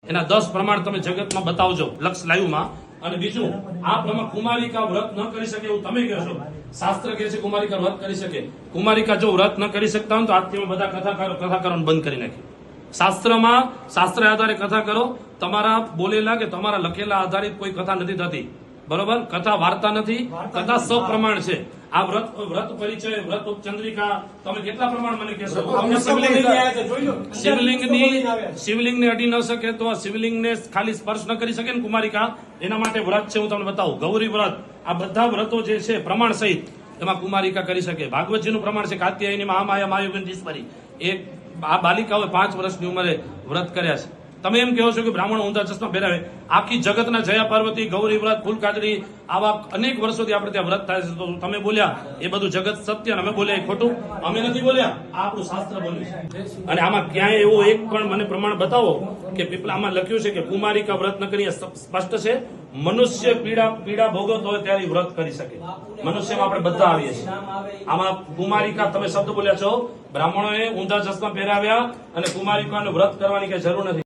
એના 10 પ્રમાણ તમે જગતમાં બતાવજો લક્ષ લાઈવમાં. અને બીજું, આ પ્રમાણે કુમારિકા વ્રત ન કરી શકે એવું તમે કહેશો. શાસ્ત્ર કહે છે કુમારિકા વ્રત કરી શકે. કુમારિકા જો વ્રત ન કરી શકતા હોય તો આજથી બધા કથાકારોને બંધ કરી નાખી. શાસ્ત્રમાં શાસ્ત્ર આધારે કથા કરો. તમારા બોલેલા કે તમારા લખેલા આધારિત કોઈ કથા નથી થતી. બરોબર? કથા વાર્તા નથી, કથા સપ્રમાણ છે. આ વ્રત પરિચય, વ્રત ચંદ્રિકા, તમે કેટલા પ્રમાણ મને કહેશો? શિવલિંગને અડી ન શકે તો શિવલિંગને ખાલી સ્પર્શ ન કરી શકે ને કુમારિકા, એના માટે વ્રત છે. હું તમને બતાવું. ગૌરી વ્રત, આ બધા વ્રતો જે છે પ્રમાણ સહિત, એમાં કુમારિકા કરી શકે. ભાગવતજીનું પ્રમાણ છે કાત્યાયની મહામાયા માયુગંધીશ્વરી. એક આ બાલિકાઓએ 5 વર્ષની ઉંમરે વ્રત કર્યા છે. તમે એમ કહો છો કે બ્રાહ્મણો ઊંધા ચશ્મા પહેરાવે. આખી જગતના જયા પાર્વતી, ગૌરી વ્રત, ફૂલકાજરી, આવા અનેક વર્ષોથી આપણે ત્યાં વ્રત થાય છે. તો તમે બોલ્યા એ બધું જગત સત્ય, અમે બોલ્યા એ ખોટું? અમે નથી બોલ્યા, આ આપણું શાસ્ત્ર બોલ્યું છે. અને આમાં ક્યાંય એવો એક પણ મને પ્રમાણ બતાવો કે આમાં લખ્યું છે કે કુમારિકા વ્રત ન કરી. સ્પષ્ટ છે મનુષ્ય પીડા ભોગવતો હોય ત્યારે વ્રત કરી શકે. મનુષ્યમાં આપણે બધા આવીએ છીએ. આમાં કુમારિકા, તમે શબ્દ બોલ્યા છો, બ્રાહ્મણોએ ઊંધા ચશ્મા પહેરાવ્યા અને કુમારિકાને વ્રત કરવાની કઈ જરૂર નથી.